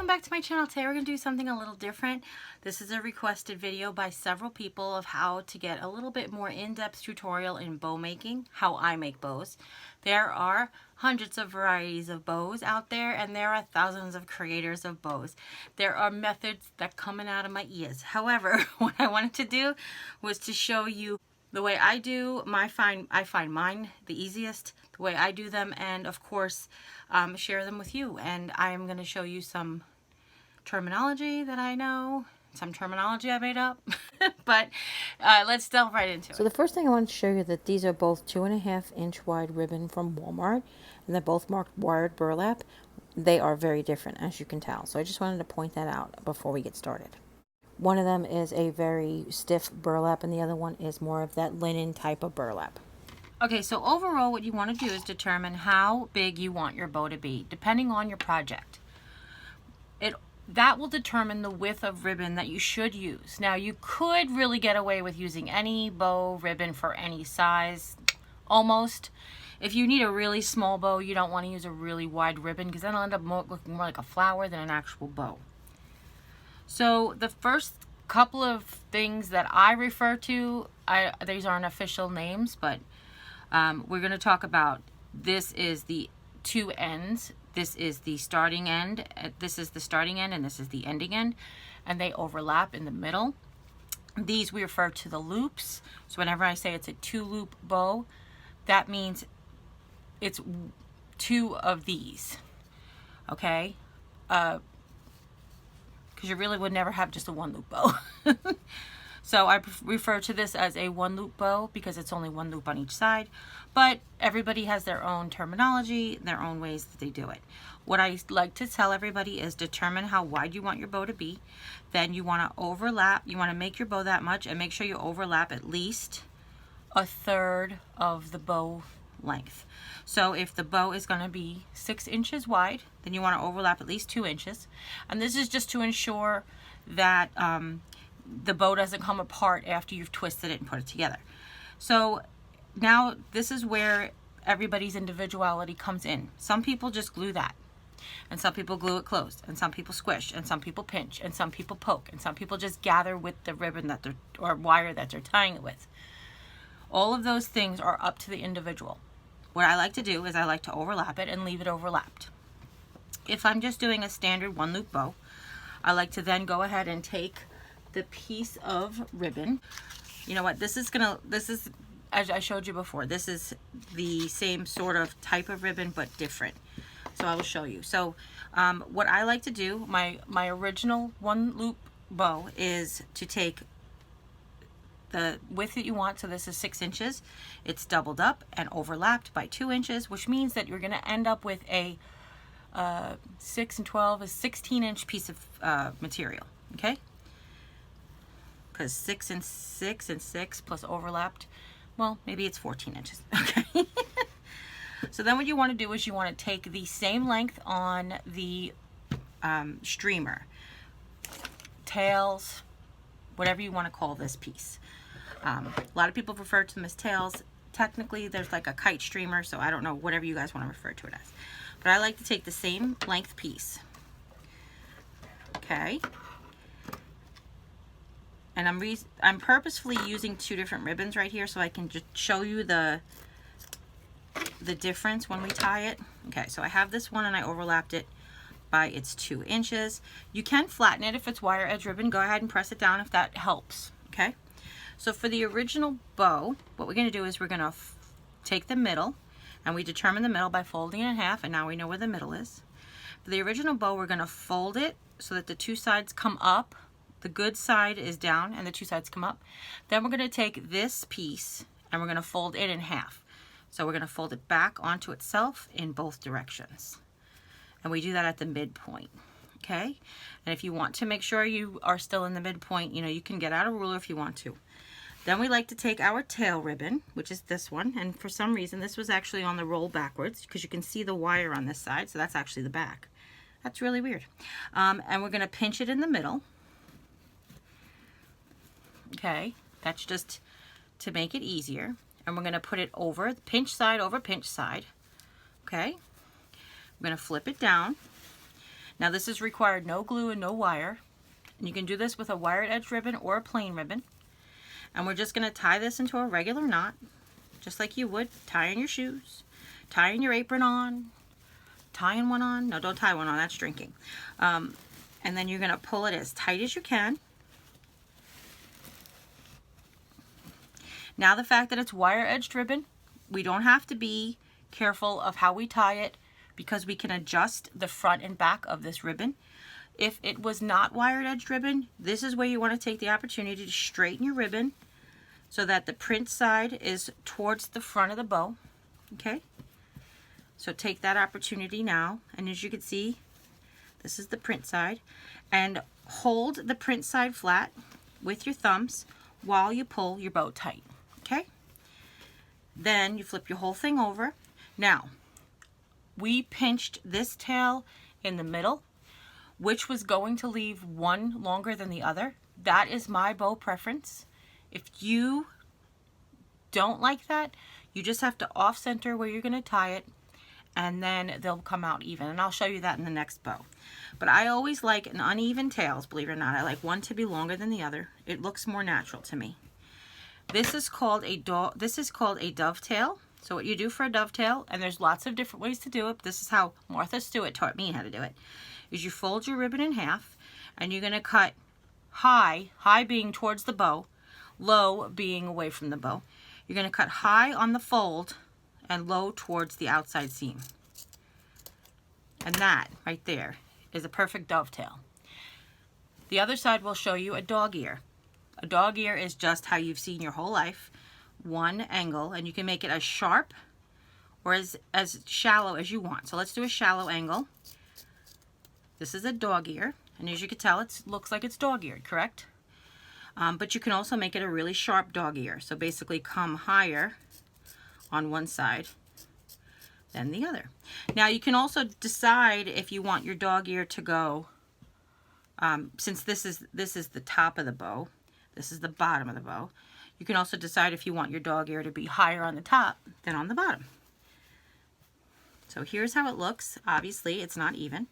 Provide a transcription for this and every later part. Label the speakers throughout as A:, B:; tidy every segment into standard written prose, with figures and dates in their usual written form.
A: welcome back to my channel. Today we're going to do something a little different. This is a requested video by several people of how to get a little bit more in-depth tutorial in bow making, how I make bows. There are hundreds of varieties of bows out there, and there are thousands of creators of bows. There are methods that coming out of my ears. However, what I wanted to do was to show you the way I do I find mine the easiest, the way I do them, and of course share them with you. And I'm going to show you some terminology that I know, some terminology I made up. But let's delve right into it.
B: So the first thing I want to show you that these are both 2.5-inch wide ribbon from Walmart, and they're both marked wired burlap. They are very different, as you can tell. So I just wanted to point that out before we get started. One of them is a very stiff burlap, and the other one is more of that linen type of burlap.
A: Okay, so overall what you want to do is determine how big you want your bow to be, depending on your project. That will determine the width of ribbon that you should use. Now, you could really get away with using any bow ribbon for any size, almost. If you need a really small bow, you don't want to use a really wide ribbon, because then it'll end up looking more like a flower than an actual bow. So the first couple of things that I refer to, these aren't official names, but we're going to talk about, this is the two ends. This is the starting end. This is the starting end, and this is the ending end, and they overlap in the middle. These we refer to the loops. So whenever I say it's a two-loop bow, that means it's two of these. Okay? Because you really would never have just a one-loop bow. So I refer to this as a one-loop bow because it's only one loop on each side. But everybody has their own terminology, their own ways that they do it. What I like to tell everybody is determine how wide you want your bow to be. Then you want to overlap. You want to make your bow that much, and make sure you overlap at least a third of the bow length. So if the bow is going to be 6 inches wide, then you want to overlap at least 2 inches. And this is just to ensure that the bow doesn't come apart after you've twisted it and put it together. So now this is where everybody's individuality comes in. Some people just glue that, and some people glue it closed, and some people squish, and some people pinch, and some people poke, and some people just gather with the ribbon that they're, or wire that they're tying it with. All of those things are up to the individual. What I like to do is I like to overlap it and leave it overlapped. If I'm just doing a standard one loop bow, I like to then go ahead and take the piece of ribbon. You know what, this is as I showed you before, this is the same sort of type of ribbon but different. So I will show you. So what I like to do, my original one loop bow, is to take the width that you want. So this is 6 inches. It's doubled up and overlapped by 2 inches, which means that you're going to end up with a 6 and 12 is 16-inch piece of material. Okay, because 6 and 6 and 6 plus overlapped, well, maybe it's 14 inches. Okay. So then what you want to do is you want to take the same length on the streamer, tails, whatever you want to call this piece. A lot of people refer to them as tails. Technically, there's like a kite streamer, so I don't know, whatever you guys want to refer to it as. But I like to take the same length piece. Okay. And I'm purposefully using two different ribbons right here so I can just show you the difference when we tie it. Okay, so I have this one and I overlapped it by its 2 inches. You can flatten it if it's wire edge ribbon. Go ahead and press it down if that helps. Okay, so for the original bow, what we're going to do is we're going to take the middle, and we determine the middle by folding it in half, and now we know where the middle is. For the original bow, we're going to fold it so that the two sides come up. The good side is down and the two sides come up. Then we're going to take this piece and we're going to fold it in half. So we're going to fold it back onto itself in both directions. And we do that at the midpoint. Okay? And if you want to make sure you are still in the midpoint, you know, you can get out a ruler if you want to. Then we like to take our tail ribbon, which is this one. And for some reason, this was actually on the roll backwards because you can see the wire on this side. So that's actually the back. That's really weird. And we're going to pinch it in the middle. Okay, that's just to make it easier. And we're going to put it over pinch side over pinch side. Okay, we're going to flip it down. Now this is required no glue and no wire. And you can do this with a wired edge ribbon or a plain ribbon. And we're just going to tie this into a regular knot, just like you would tying your shoes, tying your apron on, tying one on. No, don't tie one on, that's drinking. And then you're going to pull it as tight as you can. Now the fact that it's wire edged ribbon, we don't have to be careful of how we tie it because we can adjust the front and back of this ribbon. If it was not wired edged ribbon, this is where you want to take the opportunity to straighten your ribbon so that the print side is towards the front of the bow. Okay? So take that opportunity now, and as you can see, this is the print side, and hold the print side flat with your thumbs while you pull your bow tight. Okay? Then you flip your whole thing over. Now, we pinched this tail in the middle, which was going to leave one longer than the other. That is my bow preference. If you don't like that, you just have to off center where you're going to tie it, and then they'll come out even. And I'll show you that in the next bow. But I always like an uneven tails, believe it or not. I like one to be longer than the other. It looks more natural to me. This is called a dovetail. So what you do for a dovetail, and there's lots of different ways to do it. This is how Martha Stewart taught me how to do it. Is you fold your ribbon in half, and you're going to cut high being towards the bow, low being away from the bow. You're going to cut high on the fold and low towards the outside seam. And that right there is a perfect dovetail. The other side will show you a dog ear. A dog ear is just how you've seen your whole life. One angle, and you can make it as sharp or as shallow as you want. So let's do a shallow angle. This is a dog ear, and as you can tell, it looks like it's dog-eared, correct? But you can also make it a really sharp dog ear. So basically come higher on one side than the other. Now you can also decide if you want your dog ear to go, since this is the top of the bow, this is the bottom of the bow, you can also decide if you want your dog ear to be higher on the top than on the bottom. So here's how it looks. Obviously it's not even.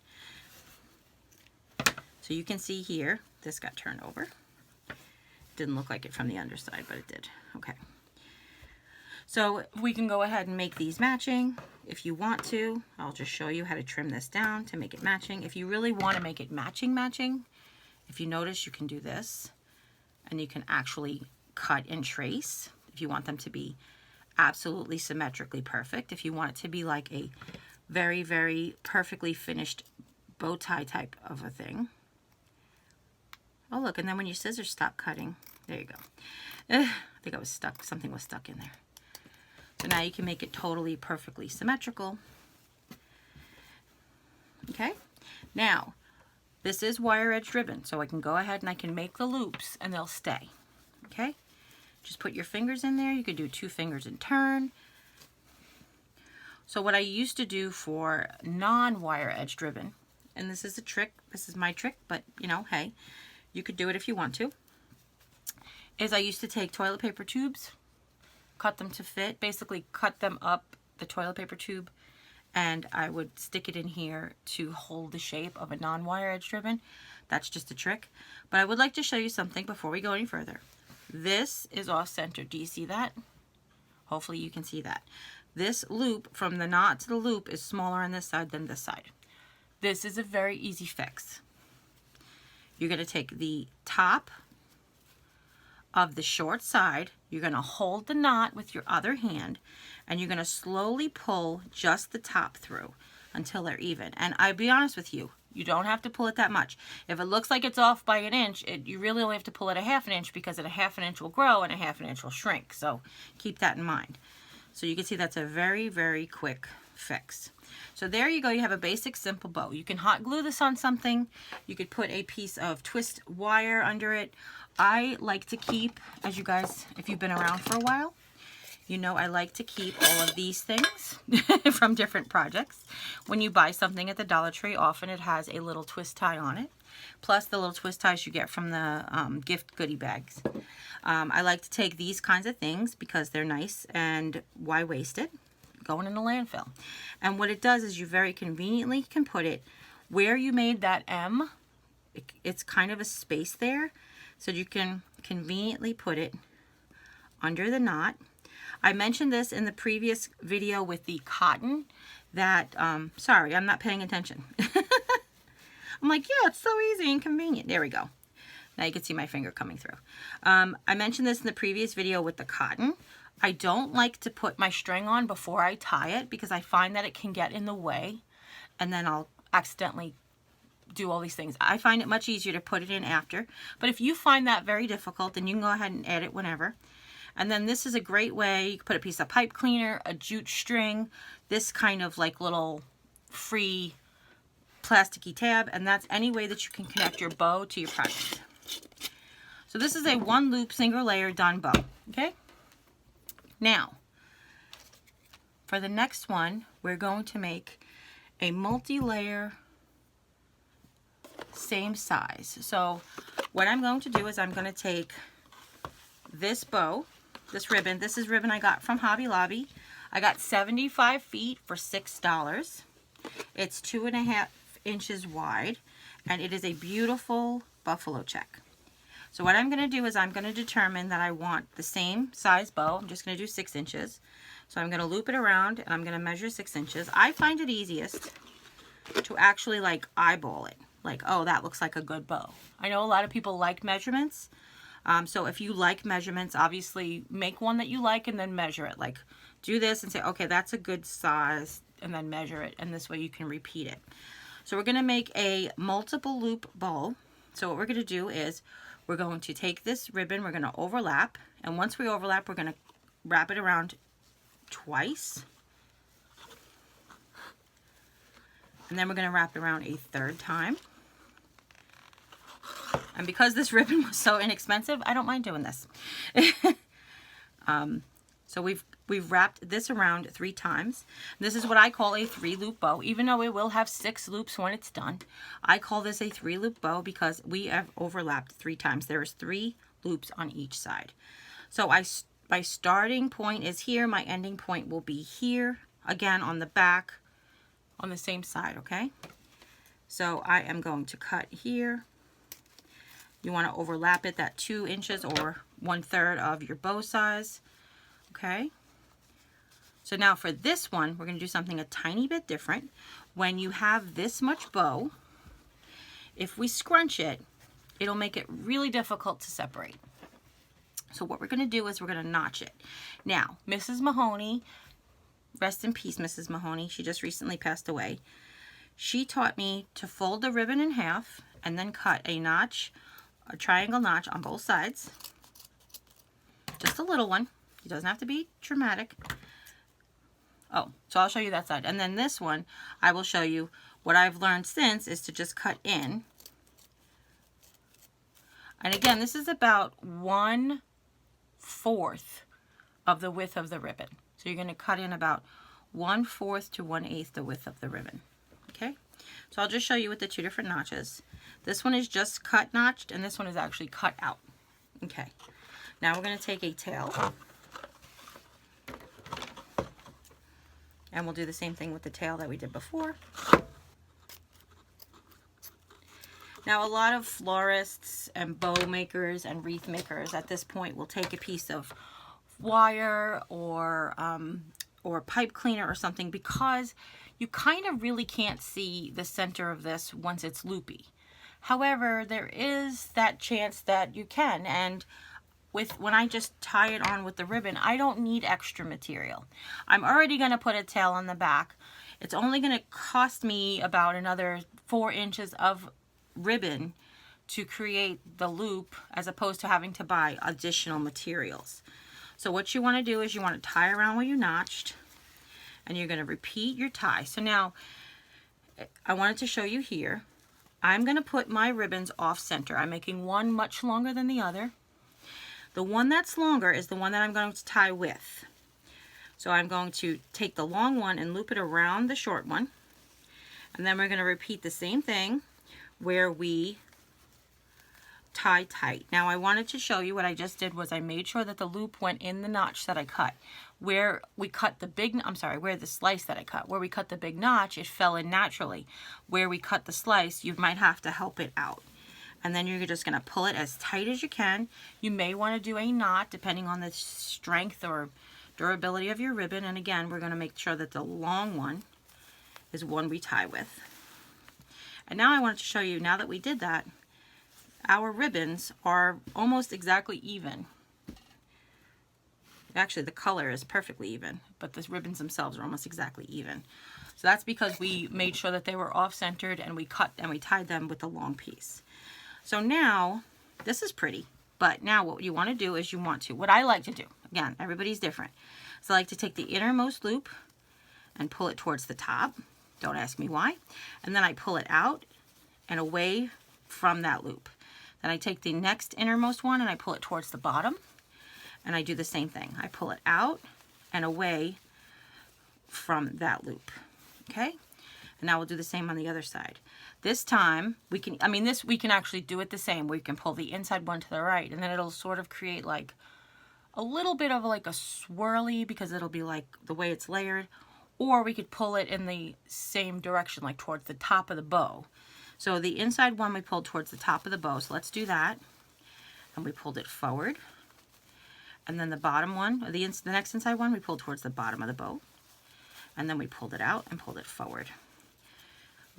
A: So you can see here, this got turned over. Didn't look like it from the underside, but it did. Okay. So we can go ahead and make these matching if you want to. I'll just show you how to trim this down to make it matching. If you really want to make it matching, if you notice, you can do this, and you can actually cut and trace if you want them to be absolutely symmetrically perfect. If you want it to be like a very, very perfectly finished bow tie type of a thing. Oh, look, and then when your scissors stop cutting, there you go. I think I was stuck. Something was stuck in there. So now you can make it totally perfectly symmetrical. Okay. Now, this is wire edge ribbon, so I can go ahead and I can make the loops and they'll stay. Okay. Just put your fingers in there. You could do 2 fingers and turn. So what I used to do for non-wire edged ribbon, and this is a trick, this is my trick, but you know, hey, you could do it if you want to, is I used to take toilet paper tubes, cut them to fit, basically cut them up the toilet paper tube, and I would stick it in here to hold the shape of a non-wire edged ribbon. That's just a trick. But I would like to show you something before we go any further. This is off center. Do you see that? Hopefully you can see that. This loop from the knot to the loop is smaller on this side than this side. This is a very easy fix. You're going to take the top of the short side, you're going to hold the knot with your other hand, and you're going to slowly pull just the top through until they're even. And I'll be honest with you, you don't have to pull it that much. If it looks like it's off by an inch, you really only have to pull it a 1/2 inch, because at a 1/2 inch will grow and a 1/2 inch will shrink. So keep that in mind. So you can see that's a very, very quick fix. So there you go. You have a basic simple bow. You can hot glue this on something. You could put a piece of twist wire under it. I like to keep, as you guys, if you've been around for a while, you know I like to keep all of these things from different projects. When you buy something at the Dollar Tree, often it has a little twist tie on it, plus the little twist ties you get from the gift goodie bags. I like to take these kinds of things because they're nice, and why waste it? Going in a landfill. And what it does is you very conveniently can put it Where you made that M, it's kind of a space there, so you can conveniently put it under the knot. I mentioned this in the previous video with the cotton that, sorry, I'm not paying attention. I'm like, yeah, it's so easy and convenient. There we go. Now you can see my finger coming through. I mentioned this in the previous video with the cotton. I don't like to put my string on before I tie it because I find that it can get in the way and then I'll accidentally do all these things. I find it much easier to put it in after. But if you find that very difficult, then you can go ahead and add it whenever. And then this is a great way. You can put a piece of pipe cleaner, a jute string, this kind of like little free plasticky tab, and that's any way that you can connect your bow to your project. So this is a 1 loop single layer done bow. Okay. Now, for the next one, we're going to make a multi-layer, same size. So what I'm going to do is I'm going to take this bow, this ribbon. This is ribbon I got from Hobby Lobby. I got 75 feet for $6. It's 2.5 inches wide, and it is a beautiful buffalo check. So what I'm going to do is I'm going to determine that I want the same size bow. I'm just going to do 6 inches. So I'm going to loop it around and I'm going to measure 6 inches. I find it easiest to actually like eyeball it. Like, oh, that looks like a good bow. I know a lot of people like measurements. So if you like measurements, obviously make one that you like and then measure it. Like do this and say, okay, that's a good size, and then measure it. And this way you can repeat it. So we're going to make a multiple loop bow. So what we're going to do is we're going to take this ribbon, we're going to overlap, and once we overlap, we're going to wrap it around twice. And then we're going to wrap it around a 3rd time. And because this ribbon was so inexpensive, I don't mind doing this. So we've wrapped this around 3 times. This is what I call a 3-loop bow, even though it will have 6 loops when it's done. I call this a 3-loop bow because we have overlapped 3 times. There's 3 loops on each side. So my starting point is here. My ending point will be here. Again, on the back, on the same side, okay? So I am going to cut here. You want to overlap it that 2 inches or 1/3 of your bow size. Okay. So now for this one, we're going to do something a tiny bit different. When you have this much bow, if we scrunch it, it'll make it really difficult to separate. So what we're going to do is we're going to notch it. Now, Mrs. Mahoney, rest in peace, Mrs. Mahoney. She just recently passed away. She taught me to fold the ribbon in half and then cut a notch, a triangle notch on both sides. Just a little one. It doesn't have to be dramatic. Oh, so I'll show you that side. And then this one, I will show you what I've learned since is to just cut in. And again, this is about 1/4 of the width of the ribbon. So you're going to cut in about 1/4 to 1/8 the width of the ribbon. Okay, so I'll just show you with the 2 different notches. This one is just cut notched, and this one is actually cut out. Okay, now we're going to take a tail. And we'll do the same thing with the tail that we did before. Now, a lot of florists and bow makers and wreath makers at this point will take a piece of wire or pipe cleaner or something, because you kind of really can't see the center of this once it's loopy. However, there is that chance that you can, and when I just tie it on with the ribbon, I don't need extra material. I'm already going to put a tail on the back. It's only going to cost me about another 4 inches of ribbon to create the loop, as opposed to having to buy additional materials. So what you want to do is you want to tie around where you notched, and you're going to repeat your tie. So now I wanted to show you here. I'm going to put my ribbons off center. I'm making one much longer than the other. The one that's longer is the one that I'm going to tie with. So I'm going to take the long one and loop it around the short one. And then we're going to repeat the same thing where we tie tight. Now I wanted to show you what I just did was I made sure that the loop went in the notch that I cut. Where we cut the big, where the slice that I cut, where we cut the big notch, it fell in naturally. Where we cut the slice, you might have to help it out. And then you're just going to pull it as tight as you can. You may want to do a knot depending on the strength or durability of your ribbon. And again, we're going to make sure that the long one is one we tie with. And now I wanted to show you, now that we did that, our ribbons are almost exactly even. Actually, the color is perfectly even, but the ribbons themselves are almost exactly even. So that's because we made sure that they were off-centered and we cut and we tied them with the long piece. So now, this is pretty, but now what you want to do is what I like to do, again, everybody's different. So I like to take the innermost loop and pull it towards the top. Don't ask me why. And then I pull it out and away from that loop. Then I take the next innermost one and I pull it towards the bottom. And I do the same thing. I pull it out and away from that loop. Okay? And now we'll do the same on the other side. This time, we can actually do it the same. We can pull the inside one to the right, and then it'll sort of create like a little bit of like a swirly, because it'll be like the way it's layered. Or we could pull it in the same direction, like towards the top of the bow. So the inside one we pulled towards the top of the bow. So let's do that. And we pulled it forward. And then the bottom one, or the next inside one, we pulled towards the bottom of the bow. And then we pulled it out and pulled it forward.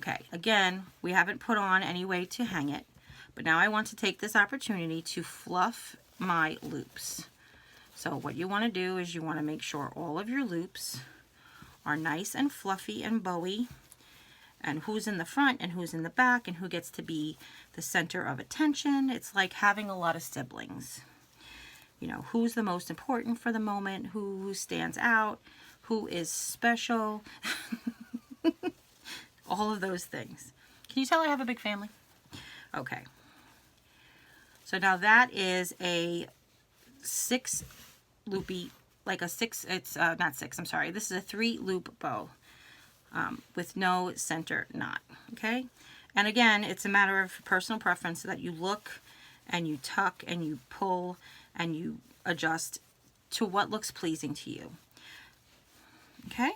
A: Okay, again, we haven't put on any way to hang it, but now I want to take this opportunity to fluff my loops. So what you want to do is you want to make sure all of your loops are nice and fluffy and bowy, and who's in the front and who's in the back and who gets to be the center of attention. It's like having a lot of siblings. You know, who's the most important for the moment, who stands out, who is special, all of those things. Can you tell I have a big family? Okay. So now that is a 6 loopy, like a 6, it's not 6, I'm sorry. This is a 3 loop bow with no center knot, okay? And again, it's a matter of personal preference so that you look and you tuck and you pull and you adjust to what looks pleasing to you. Okay?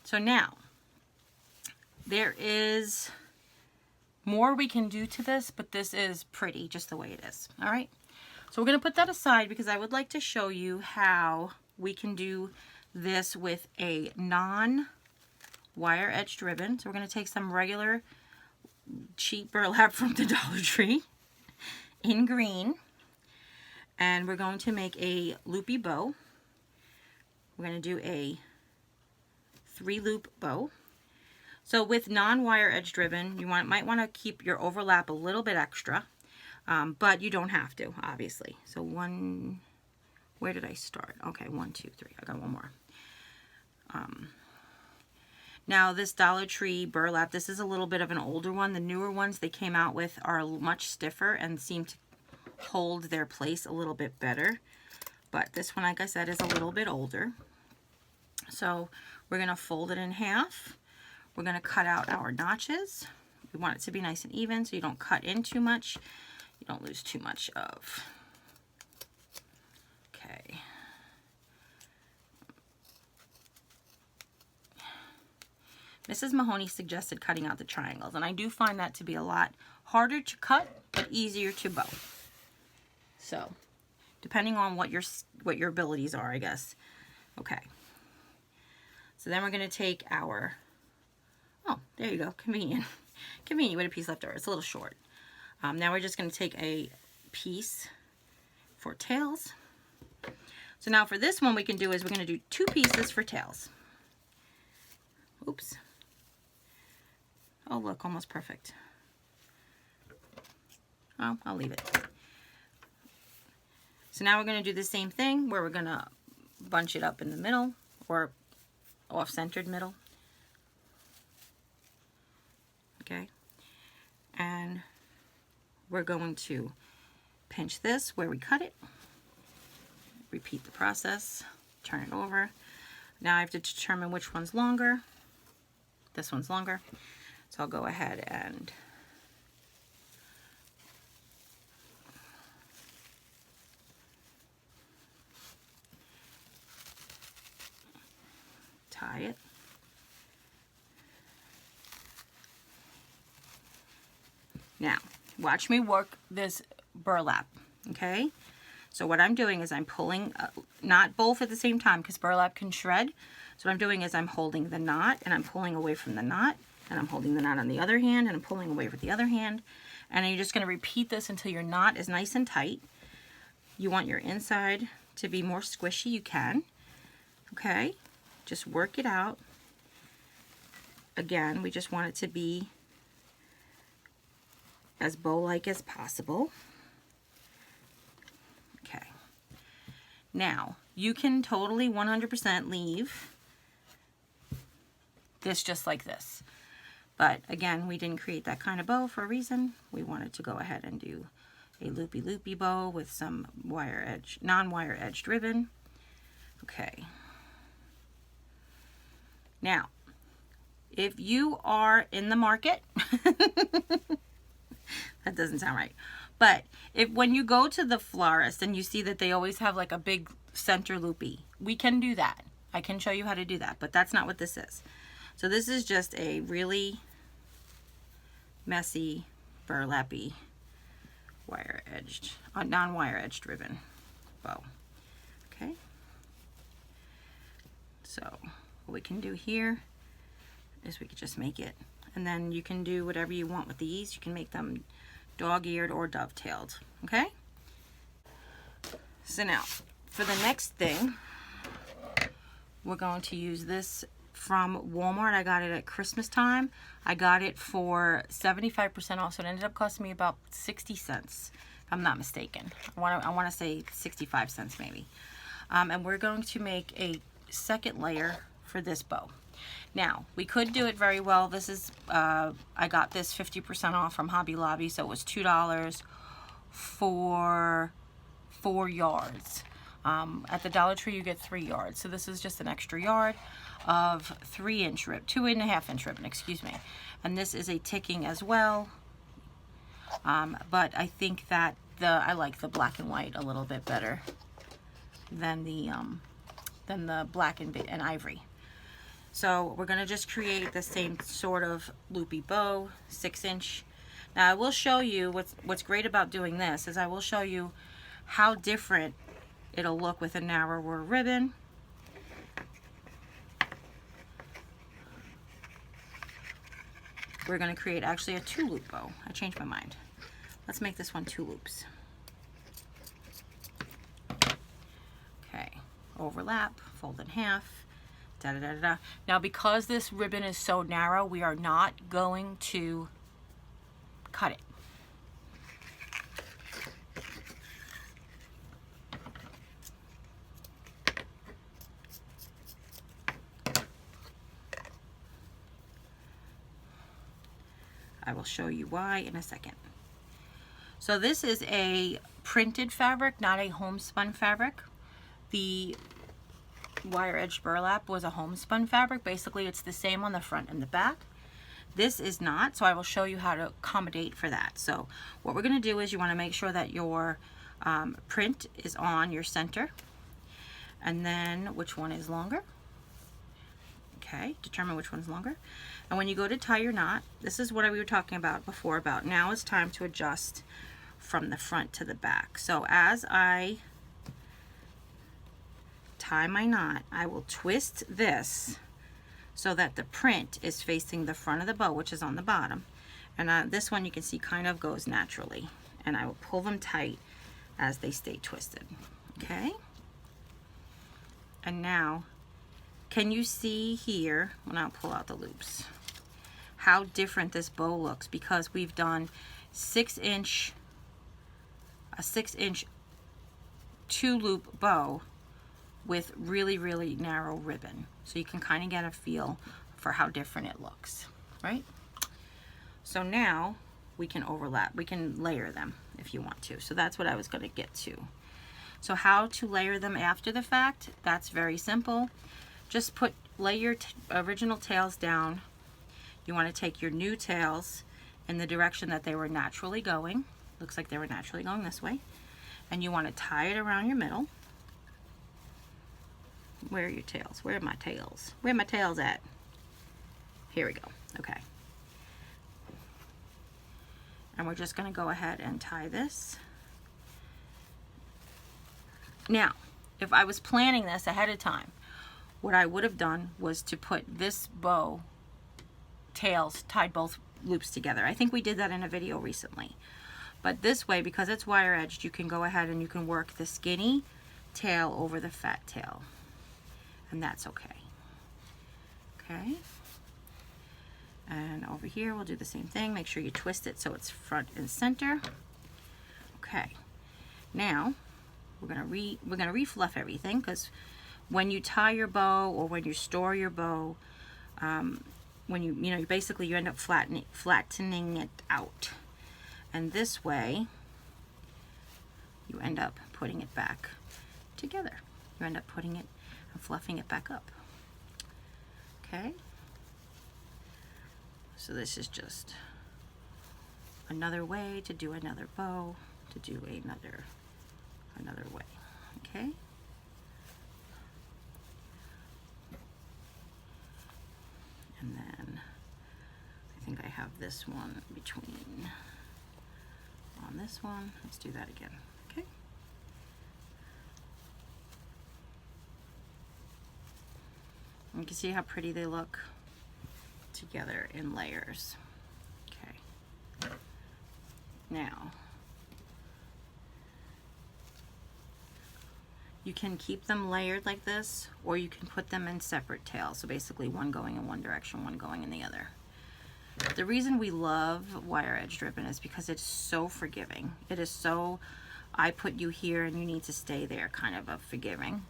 A: So now, there is more we can do to this, but this is pretty just the way it is. All right? So we're going to put that aside because I would like to show you how we can do this with a non-wire edged ribbon. So we're going to take some regular cheap burlap from the Dollar Tree in green, and we're going to make a loopy bow. We're going to do a 3 loop bow. So with non-wire edged ribbon, you might want to keep your overlap a little bit extra, but you don't have to, obviously. So where did I start? Okay, 1, 2, 3. I got one more. Now this Dollar Tree burlap, this is a little bit of an older one. The newer ones they came out with are much stiffer and seem to hold their place a little bit better. But this one, like I said, is a little bit older. So we're going to fold it in half. We're going to cut out our notches. We want it to be nice and even so you don't cut in too much. You don't lose too much of. Okay. Mrs. Mahoney suggested cutting out the triangles, and I do find that to be a lot harder to cut, but easier to bow. So, depending on what your abilities are, I guess. Okay. So then we're going to take our, oh, there you go, convenient. Convenient with a piece left over. It's a little short. Now we're just going to take a piece for tails. So now for this one, we can do is we're going to do 2 pieces for tails. Oops. Oh, look, almost perfect. Oh, I'll leave it. So now we're going to do the same thing where we're going to bunch it up in the middle or off-centered middle. Okay. And we're going to pinch this where we cut it. Repeat the process. Turn it over. Now I have to determine which one's longer. This one's longer. So I'll go ahead and tie it. Now, watch me work this burlap, okay? So what I'm doing is I'm pulling, not both at the same time because burlap can shred. So what I'm doing is I'm holding the knot and I'm pulling away from the knot, and I'm holding the knot on the other hand and I'm pulling away with the other hand. And you're just going to repeat this until your knot is nice and tight. You want your inside to be more squishy, you can, okay? Just work it out. Again, we just want it to be as bow-like as possible. Okay. Now, you can totally 100% leave this just like this. But again, we didn't create that kind of bow for a reason. We wanted to go ahead and do a loopy-loopy bow with some wire edge, non-wire edged ribbon. Okay. Now, if you are in the market, that doesn't sound right. But when you go to the florist and you see that they always have like a big center loopy, we can do that. I can show you how to do that, but that's not what this is. So this is just a really messy, burlappy, wire edged, non-wire edged ribbon bow. Okay. So what we can do here is we could just make it, and then you can do whatever you want with these. You can make them dog-eared or dovetailed, okay? So now, for the next thing, we're going to use this from Walmart. I got it at Christmas time. I got it for 75% off, so it ended up costing me about 60 cents, if I'm not mistaken. I want to say 65 cents maybe. And we're going to make a second layer for this bow. Now, we could do it very well. This is, I got this 50% off from Hobby Lobby, so it was $2 for 4 yards. At the Dollar Tree, you get 3 yards. So this is just an extra yard of 3-inch ribbon, 2.5-inch ribbon, excuse me. And this is a ticking as well. But I think that I like the black and white a little bit better than the black and ivory. So we're going to just create the same sort of loopy bow, 6-inch. Now I will show you what's great about doing this is I will show you how different it'll look with a narrower ribbon. We're going to create actually a 2-loop bow. I changed my mind. Let's make this one 2 loops. Okay, overlap, fold in half. Da, da, da, da. Now, because this ribbon is so narrow, we are not going to cut it. I will show you why in a second. So this is a printed fabric, not a homespun fabric. The wire edged burlap was a homespun fabric. Basically, it's the same on the front and the back. This is not, so I will show you how to accommodate for that. So what we're going to do is you want to make sure that your print is on your center, and then which one is longer. Okay, determine which one's longer. And when you go to tie your knot, this is what we were talking about before, about now it's time to adjust from the front to the back. So as I tie my knot, I will twist this so that the print is facing the front of the bow, which is on the bottom. And this one you can see kind of goes naturally. And I will pull them tight as they stay twisted. Okay? And now, can you see here, when I'll pull out the loops, how different this bow looks, because we've done a 6-inch 2-loop bow with really, really narrow ribbon. So you can kind of get a feel for how different it looks, right? So now we can overlap, we can layer them if you want to. So that's what I was going to get to. So how to layer them after the fact, that's very simple. Just lay your original tails down. You want to take your new tails in the direction that they were naturally going. Looks like they were naturally going this way. And you want to tie it around your middle. Where are your tails? Where are my tails? Where are my tails at? Here we go. Okay. And we're just going to go ahead and tie this. Now, if I was planning this ahead of time, what I would have done was to put this bow tails tied both loops together. I think we did that in a video recently. But this way, because it's wire edged, you can go ahead and you can work the skinny tail over the fat tail. And that's okay. Okay. And over here, we'll do the same thing. Make sure you twist it so it's front and center. Okay. Now, we're gonna refluff everything, because when you tie your bow or when you store your bow, when you basically you end up flattening it out, and this way you end up putting it back together. You end up putting it and fluffing it back up. Okay. So this is just another way to do another bow, to do another way. Okay. And then I think I have this one between on this one. Let's do that again. Okay. You can see how pretty they look together in layers. Okay. Now, you can keep them layered like this, or you can put them in separate tails. So basically one going in one direction, one going in the other. The reason we love wire edged ribbon is because it's so forgiving. It is so, I put you here and you need to stay there kind of a forgiving.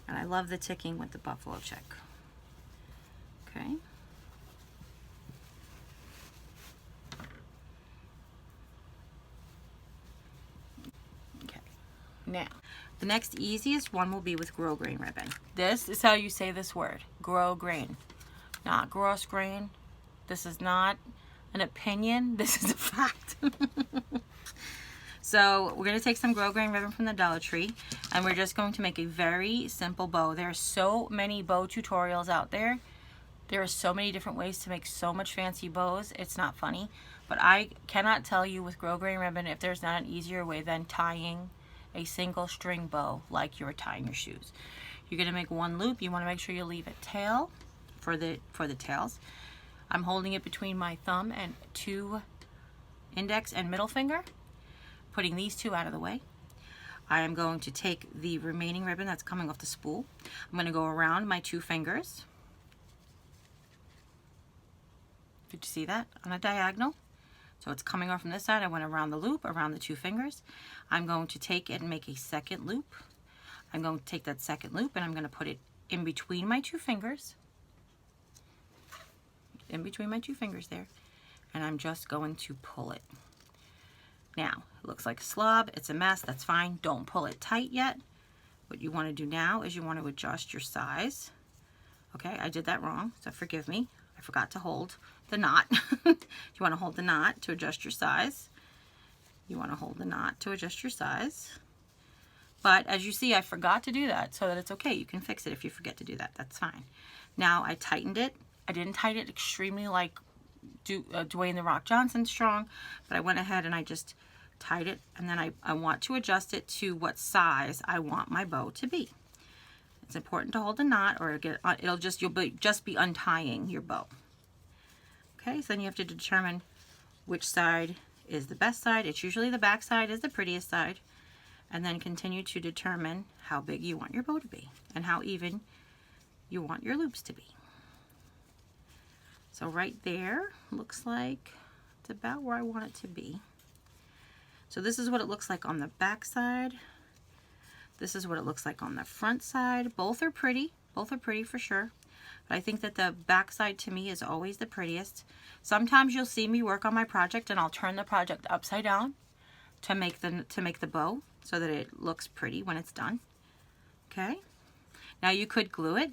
A: And I love the ticking with the buffalo check. Okay. Okay. Now, the next easiest one will be with grosgrain ribbon. This is how you say this word, grosgrain, not gross grain. This is not an opinion. This is a fact. So we're going to take some grosgrain ribbon from the Dollar Tree, and we're just going to make a very simple bow. There are so many bow tutorials out there. There are so many different ways to make so much fancy bows. It's not funny. But I cannot tell you with grosgrain ribbon if there's not an easier way than tying a single string bow like you're tying your shoes. You're going to make one loop. You want to make sure you leave a tail for the tails. I'm holding it between my thumb and two index and middle finger. Putting these two out of the way. I am going to take the remaining ribbon that's coming off the spool. I'm going to go around my two fingers. Did you see that? On a diagonal. So it's coming off from this side. I went around the loop, around the two fingers. I'm going to take it and make a second loop. I'm going to take that second loop and I'm going to put it in between my two fingers. In between my two fingers there. And I'm just going to pull it. Now, it looks like a slob, it's a mess, that's fine. Don't pull it tight yet. What you want to do now is you want to adjust your size. Okay, I did that wrong, so forgive me. I forgot to hold the knot. You want to hold the knot to adjust your size. You want to hold the knot to adjust your size. But as you see, I forgot to do that, so that it's okay. You can fix it if you forget to do that. That's fine. Now, I tightened it. I didn't tighten it extremely like Dwayne The Rock Johnson strong, but I went ahead and I just tied it, and then I want to adjust it to what size I want my bow to be. It's important to hold a knot, or you'll just be untying your bow. Okay, so then you have to determine which side is the best side. It's usually the back side is the prettiest side, and then continue to determine how big you want your bow to be and how even you want your loops to be. So right there looks like it's about where I want it to be. So this is what it looks like on the back side. This is what it looks like on the front side. Both are pretty for sure. But I think that the back side to me is always the prettiest. Sometimes you'll see me work on my project and I'll turn the project upside down to make the bow so that it looks pretty when it's done. Okay? Now you could glue it,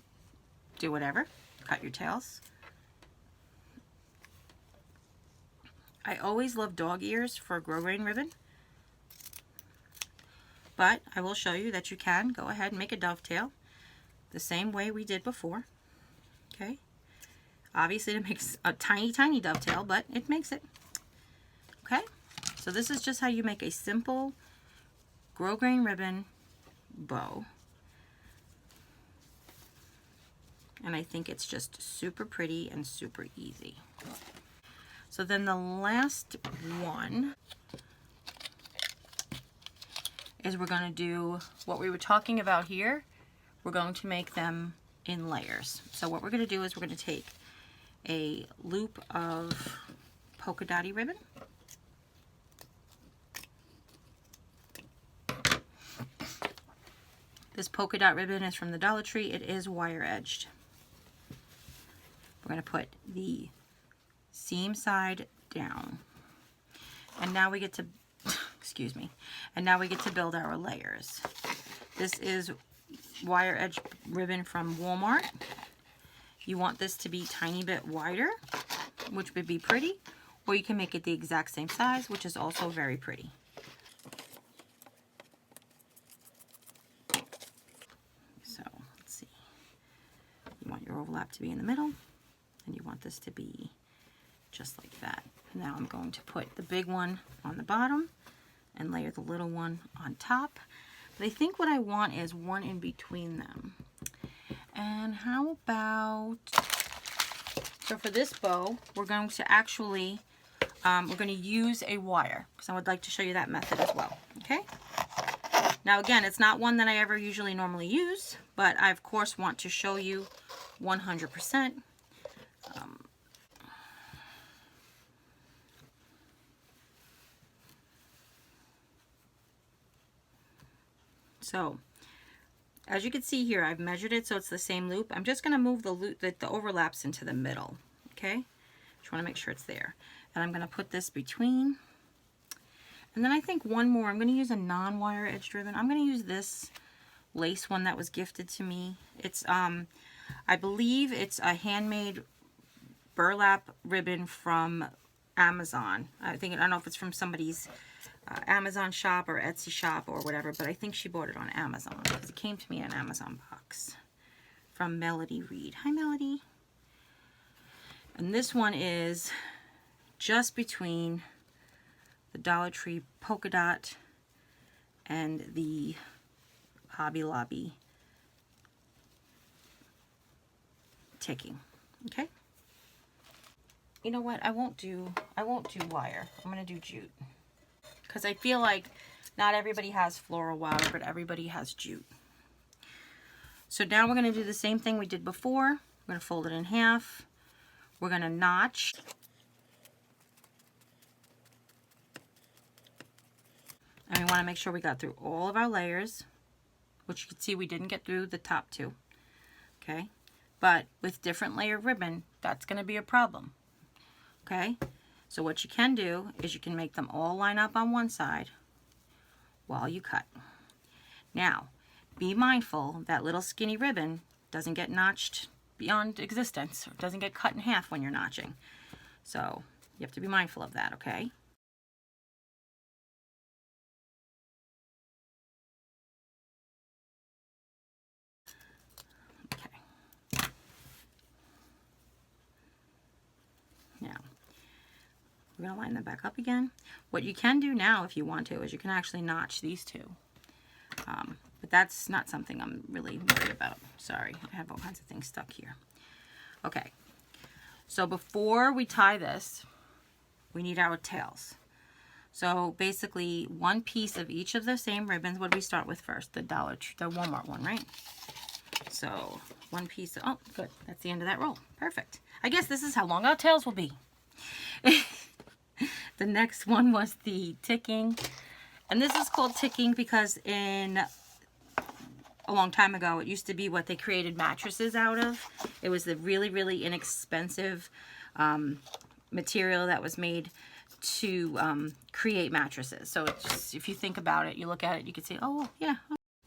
A: do whatever, cut your tails. I always love dog ears for grosgrain ribbon, but I will show you that you can go ahead and make a dovetail the same way we did before. Okay, obviously it makes a tiny, tiny dovetail, but it makes it. Okay, so this is just how you make a simple grosgrain ribbon bow. And I think it's just super pretty and super easy. So then the last one is we're going to do what we were talking about here. We're going to make them in layers. So what we're going to do is we're going to take a loop of polka dotty ribbon. This polka dot ribbon is from the Dollar Tree. It is wire edged. We're going to put the seam side down. And now we get to, excuse me, and now we get to build our layers. This is wire edge ribbon from Walmart. You want this to be a tiny bit wider, which would be pretty, or you can make it the exact same size, which is also very pretty. So let's see. You want your overlap to be in the middle, and you want this to be just like that. And now I'm going to put the big one on the bottom and layer the little one on top. But I think what I want is one in between them. And how about, so for this bow, we're going to actually, we're going to use a wire, because I would like to show you that method as well, okay? Now again, it's not one that I ever usually normally use, but I of course want to show you 100%. So, as you can see here, I've measured it so it's the same loop. I'm just going to move the loop, the overlaps into the middle, okay? Just want to make sure it's there. And I'm going to put this between. And then I think one more, I'm going to use a non-wire edged ribbon. I'm going to use this lace one that was gifted to me. It's, I believe it's a handmade burlap ribbon from Amazon. I don't know if it's from somebody's Amazon shop or Etsy shop or whatever, but I think she bought it on Amazon because it came to me in an Amazon box from Melody Reed. Hi, Melody. And this one is just between the Dollar Tree polka dot and the Hobby Lobby ticking. Okay. You know what? I won't do wire. I'm gonna do jute, because I feel like not everybody has floral wire, but everybody has jute. So now we're going to do the same thing we did before. We're going to fold it in half. We're going to notch. And we want to make sure we got through all of our layers, which you can see we didn't get through the top two. Okay? But with different layer ribbon, that's going to be a problem. Okay? So what you can do is you can make them all line up on one side while you cut. Now, be mindful that little skinny ribbon doesn't get notched beyond existence, or doesn't get cut in half when you're notching. So you have to be mindful of that, okay? Okay. Now, we're going to line them back up again. What you can do now, if you want to, is you can actually notch these two. But that's not something I'm really worried about. Sorry, I have all kinds of things stuck here. Okay, so before we tie this, we need our tails. So basically, one piece of each of the same ribbons. What do we start with first? The Walmart one, right? So one piece. Oh, good. That's the end of that roll. Perfect. I guess this is how long our tails will be. The next one was the ticking. And this is called ticking because a long time ago, it used to be what they created mattresses out of. It was the really, really inexpensive material that was made to create mattresses. So it's just, if you think about it, you look at it, you can say, oh, yeah,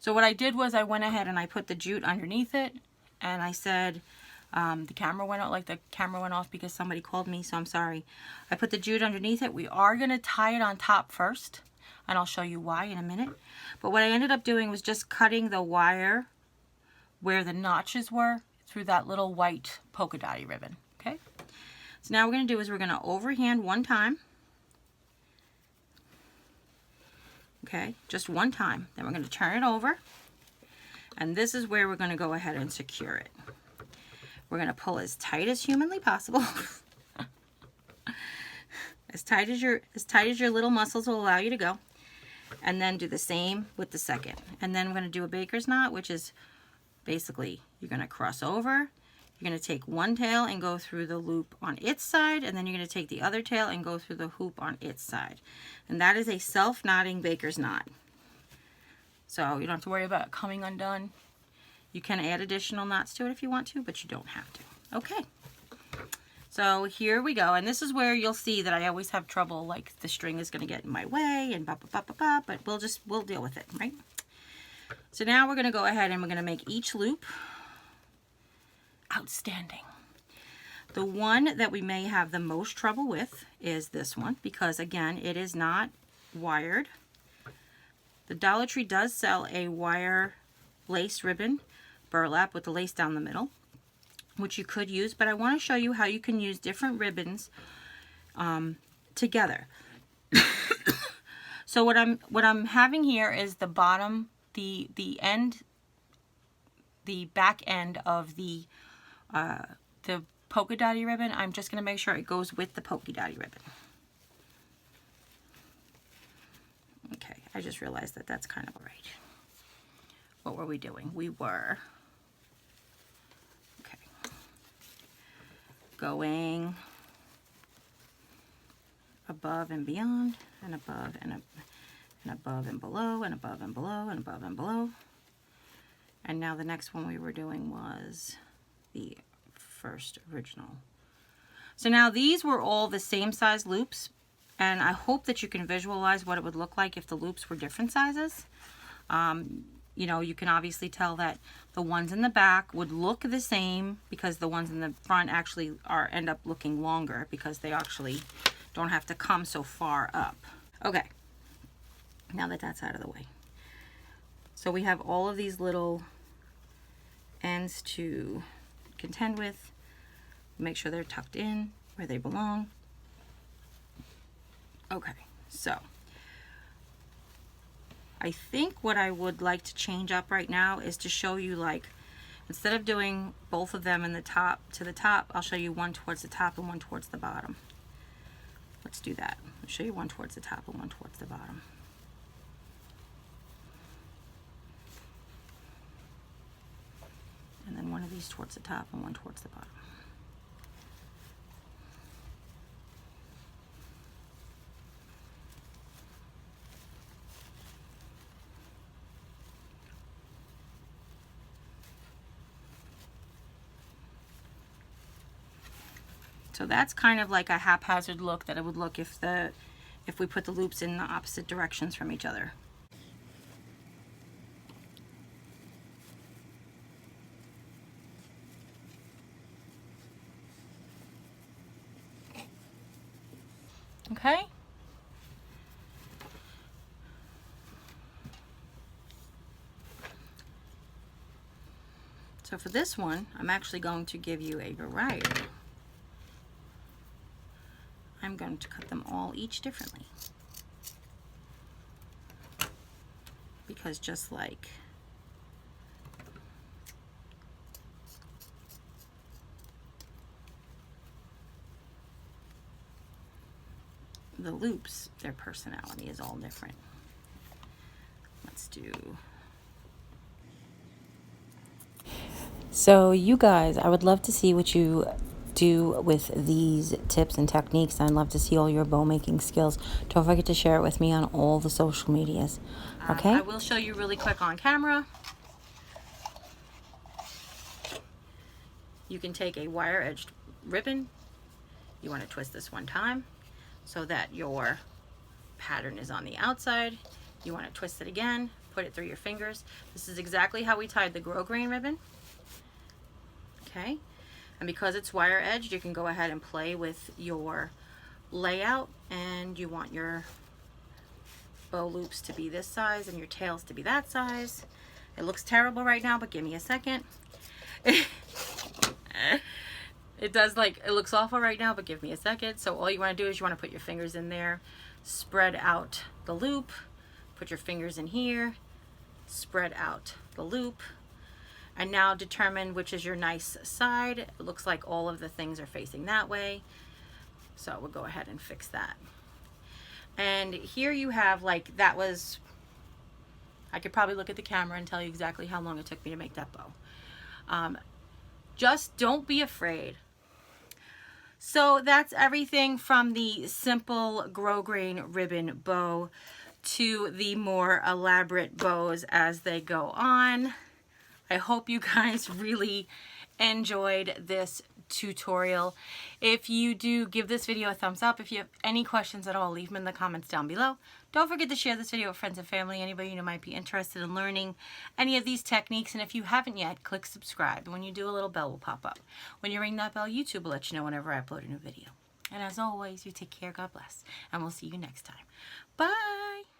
A: So what I did was I went ahead and I put the jute underneath it, and I said, the camera went out, like the camera went off because somebody called me, so I'm sorry. I put the jute underneath it. We are going to tie it on top first, and I'll show you why in a minute. But what I ended up doing was just cutting the wire where the notches were through that little white polka dotty ribbon, okay? So now what we're going to do is we're going to overhand one time. Okay, just one time. Then we're going to turn it over. And this is where we're going to go ahead and secure it. We're going to pull as tight as humanly possible. as tight as your little muscles will allow you to go. And then do the same with the second. And then we're going to do a baker's knot, which is basically you're going to cross over. You're going to take one tail and go through the loop on its side, and then you're going to take the other tail and go through the hoop on its side. And that is a self-knotting baker's knot. So you don't have to worry about it coming undone. You can add additional knots to it if you want to, but you don't have to. Okay. So here we go. And this is where you'll see that I always have trouble, like the string is going to get in my way and but we'll deal with it, right? So now we're going to go ahead and we're going to make each loop. Outstanding. The one that we may have the most trouble with is this one because, again, it is not wired. The Dollar Tree does sell a wire lace ribbon burlap with the lace down the middle, which you could use, but I want to show you how you can use different ribbons together. So what I'm having here is the bottom, the back end of the polka dotty ribbon. I'm just going to make sure it goes with the polka dotty ribbon. Okay, I just realized that that's kind of right. What were we doing? We were going above and beyond, and above and above and below, and above and below, and above and below. And now the next one we were doing was the first original. So now these were all the same size loops, and I hope that you can visualize what it would look like if the loops were different sizes. You know, you can obviously tell that the ones in the back would look the same because the ones in the front actually end up looking longer because they actually don't have to come so far up. Okay, now that that's out of the way. So we have all of these little ends to contend with. Make sure they're tucked in where they belong. Okay, so I think what I would like to change up right now is to show you, like, instead of doing both of them in the top to the top, I'll show you one towards the top and one towards the bottom. Let's do that. I'll show you one towards the top and one towards the bottom. And then one of these towards the top and one towards the bottom. So that's kind of like a haphazard look that it would look if we put the loops in the opposite directions from each other. Okay. So for this one, I'm actually going to give you a variety. I'm going to cut them all each differently. Because just like the loops, their personality is all different. Let's do...
B: So you guys, I would love to see what you do with these tips and techniques. I'd love to see all your bow making skills. Don't forget to share it with me on all the social medias. Okay?
A: I will show you really quick on camera. You can take a wire edged ribbon. You want to twist this one time so that your pattern is on the outside. You want to twist it again, put it through your fingers. This is exactly how we tied the grosgrain ribbon. Okay, and because it's wire edged, you can go ahead and play with your layout, and you want your bow loops to be this size and your tails to be that size. It looks terrible right now, but give me a second. It does, like, it looks awful right now, but give me a second. So all you want to do is you want to put your fingers in there, spread out the loop, put your fingers in here, spread out the loop, and now determine which is your nice side. It looks like all of the things are facing that way, so we'll go ahead and fix that. And here you have, like, that was, I could probably look at the camera and tell you exactly how long it took me to make that bow. Just don't be afraid. So that's everything from the simple grosgrain ribbon bow to the more elaborate bows as they go on. I hope you guys really enjoyed this tutorial. If you do, give this video a thumbs up. If you have any questions at all, leave them in the comments down below. Don't forget to share this video with friends and family, anybody you know might be interested in learning any of these techniques. And if you haven't yet, click subscribe. When you do, a little bell will pop up. When you ring that bell, YouTube will let you know whenever I upload a new video. And as always, you take care, God bless, and we'll see you next time. Bye!